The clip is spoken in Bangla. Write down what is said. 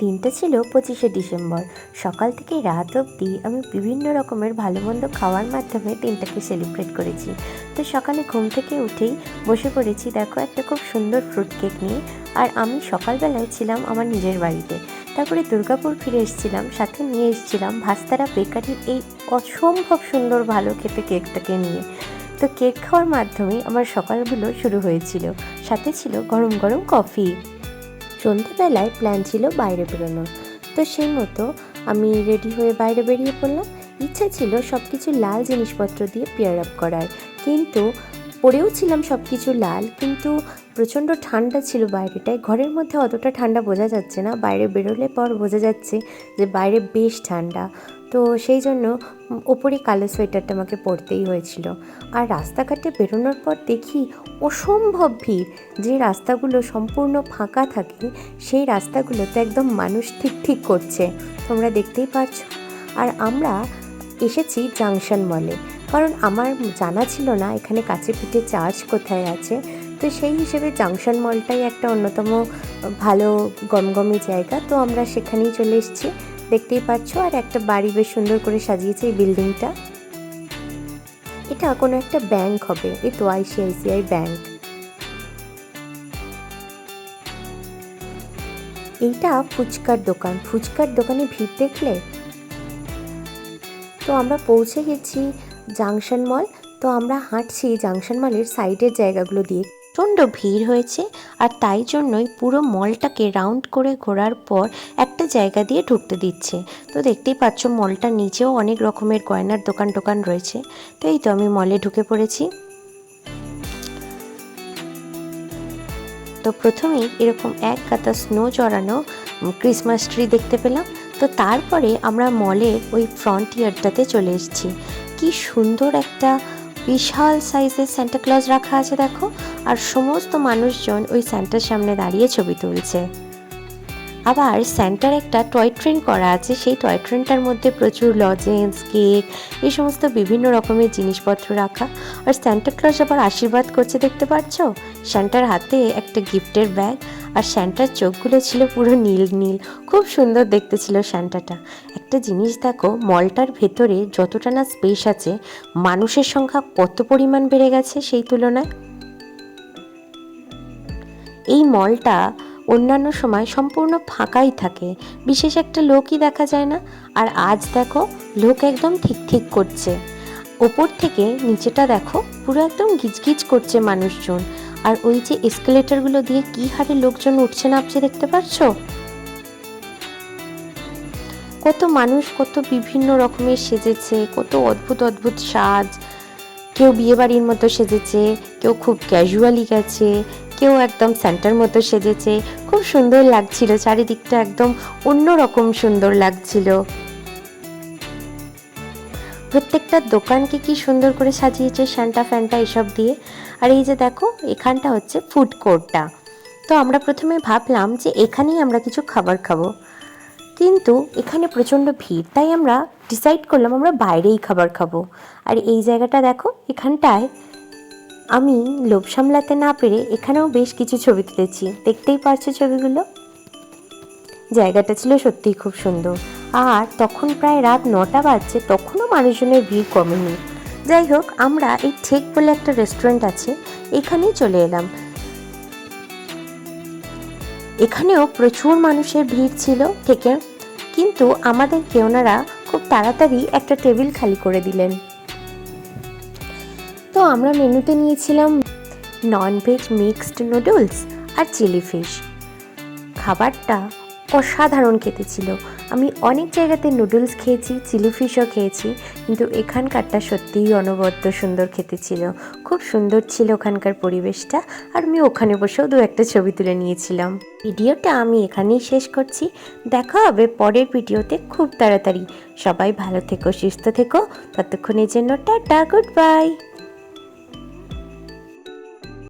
দিনটা ছিল 25শে ডিসেম্বর। সকাল থেকে রাত অবধি আমি বিভিন্ন রকমের ভালো মন্দ খাওয়ার মাধ্যমে দিনটাকে সেলিব্রেট করেছি। তো সকালে ঘুম থেকে উঠেই বসে পড়েছি দেখো একটা খুব সুন্দর ফ্রুট কেক নিয়ে। আর আমি সকালবেলায় ছিলাম আমার নিজের বাড়িতে, তারপরে দুর্গাপুর ফিরে এসেছিলাম, সাথে নিয়ে এসেছিলাম ভাস্তারা বেকারির এই অসম্ভব সুন্দর ভালো খেতে কেকটাকে নিয়ে। তো কেক খাওয়ার মাধ্যমেই আমার সকালগুলো শুরু হয়েছিল, সাথে ছিল গরম গরম কফি। সন্ধেবেলায় প্ল্যান ছিল বাইরে বেরোনোর, তো সেই মতো আমি রেডি হয়ে বাইরে বেরিয়ে পড়লাম। ইচ্ছা ছিল সব কিছু লাল জিনিসপত্র দিয়ে পেয়ার আপ করার, কিন্তু পরেও ছিলাম সব কিছু লাল, কিন্তু প্রচণ্ড ঠান্ডা ছিল বাইরেটায়। ঘরের মধ্যে অতটা ঠান্ডা বোঝা যাচ্ছে না, বাইরে বেরোলে পর বোঝা যাচ্ছে যে বাইরে বেশ ঠান্ডা। তো সেই জন্য ওপরে কালো সোয়েটারটা আমাকে পরতেই হয়েছিল। আর রাস্তাঘাটে বেরোনোর পর দেখি অসম্ভব ভিড়। যে রাস্তাগুলো সম্পূর্ণ ফাঁকা থাকে সেই রাস্তাগুলোতে একদম মানুষ ঠিক ঠিক করছে, তোমরা দেখতেই পারছো। আর আমরা এসেছি জাংশন মলে, কারণ আমার জানা ছিল না এখানে কাছে পিঠে চার্চ কোথায় আছে। তো সেই হিসেবে জাংশন মলটাই একটা অন্যতম ভালো গমগমে জায়গা, তো আমরা সেখানেই চলে এসেছি। দেখতেই পাচ্ছ, আর একটা বাড়ি বেশ সুন্দর করে সাজিয়েছে এই বিল্ডিংটা। এটা কোনো একটা ব্যাংক হবে, এই তো ICICI ব্যাংক। এইটা ফুচকার দোকান, ফুচকার দোকানে ভিড় দেখলে। তো আমরা পৌঁছে গেছি জাংশন মল। তো আমরা হাঁটছি জাংশন মলের সাইডের জায়গাগুলো দিয়ে, প্রচণ্ড ভিড় হয়েছে। আর তাই জন্যই পুরো মলটাকে রাউন্ড করে ঘোরার পর একটা জায়গা দিয়ে ঢুকতে দিচ্ছে। তো দেখতেই পাচ্ছ মলটার নিচেও অনেক রকমের গয়নার দোকান রয়েছে। তো এই তো আমি মলে ঢুকে পড়েছি। তো প্রথমেই এরকম এক গাদা স্নো জড়ানো ক্রিসমাস ট্রি দেখতে পেলাম। তো তারপরে আমরা মলের ওই ফ্রন্টিয়ারটাতে চলে এসেছি। কি সুন্দর একটা বিশাল সাইজের সান্টা ক্লজ রাখা আছে দেখো, আর সমস্ত মানুষজন ওই স্যান্টার সামনে দাঁড়িয়ে ছবি তুলছে। আবার স্যান্টার একটা টয় ট্রেন করা আছে, সেই টয় ট্রেনটার মধ্যে প্রচুর লজেন্স, কেক, এই সমস্ত বিভিন্ন রকমের জিনিসপত্র রাখা। আর স্যান্টা ক্লজ আবার আশীর্বাদ করছে দেখতে পাচ্ছ। স্যান্টার হাতে একটা গিফটের ব্যাগ, আর স্যান্টার চোখগুলো ছিল পুরো নীল নীল, খুব সুন্দর দেখতে ছিল স্যান্টাটা। একটা জিনিস দেখো, মলটার ভেতরে যতটা না স্পেস আছে, মানুষের সংখ্যা কত পরিমাণ বেড়ে গেছে সেই তুলনায়। এই মলটা অন্যান্য সময় সম্পূর্ণ ফাঁকাই থাকে, বিশেষ একটা লোকই দেখা যায় না। আর আজ দেখো লোক একদম ঠিক ঠিক করছে। ওপর থেকে নিচেটা দেখো পুরো একদম গিজগিজ করছে মানুষজন। আর ওই যে এসকেলেটরগুলো দিয়ে কি হারে লোকজন উঠছে নামছে দেখতে পাচ্ছ। কত মানুষ কত বিভিন্ন রকমের সেজেছে, কত অদ্ভুত অদ্ভুত সাজ। কেউ বিয়েবাড়ির মতো সেজেছে, কেউ খুব ক্যাজুয়ালি গেছে, কেউ একদম সেন্টার মতো সেজেছে। খুব সুন্দর লাগছিল, চারিদিকটা একদম অন্যরকম সুন্দর লাগছিল। প্রত্যেকটা দোকানকে কি সুন্দর করে সাজিয়েছে সান্টা ফ্যান্টা এসব দিয়ে। আর এই যে দেখো, এখানটা হচ্ছে ফুড কোর্টটা। তো আমরা প্রথমে ভাবলাম যে এখানেই আমরা কিছু খাবার খাবো, কিন্তু এখানে প্রচণ্ড ভিড়, তাই আমরা ডিসাইড করলাম আমরা বাইরেই খাবার খাবো। আর এই জায়গাটা দেখো, এখানটায় আমি লোভ সামলাতে না পেরে এখানেও বেশ কিছু ছবি তুলেছি, দেখতেই পারছো ছবিগুলো। জায়গাটা ছিল সত্যিই খুব সুন্দর। আর তখন প্রায় রাত 9টা বাজছে, তখনও মানুষজনের ভিড় কমেনি। যাই হোক, আমরা এই ঠেক বলে একটা রেস্টুরেন্ট আছে, এখানেই চলে এলাম। এখানেও প্রচুর মানুষের ভিড় ছিল ঠেকে, কিন্তু আমাদেরকে ওনারা খুব তাড়াতাড়ি একটা টেবিল খালি করে দিলেন। তো আমরা মেনুতে নিয়েছিলাম ননভেজ মিক্সড নুডলস আর চিলি ফিশ। খাবারটা অসাধারণ খেতে ছিল। আমি অনেক জায়গাতে নুডলস খেয়েছি, চিলি ফিশও খেয়েছি, কিন্তু এখানকারটা সত্যিই অনবদ্য সুন্দর খেতে ছিল। খুব সুন্দর ছিল ওখানকার পরিবেশটা, আর আমি ওখানে বসেও দু একটা ছবি তুলে নিয়েছিলাম। ভিডিওটা আমি এখানেই শেষ করছি, দেখা হবে পরের ভিডিওতে খুব তাড়াতাড়ি। সবাই ভালো থেকো, সুস্থ থেকো, ততক্ষণের জন্য টাটা, গুড বাই।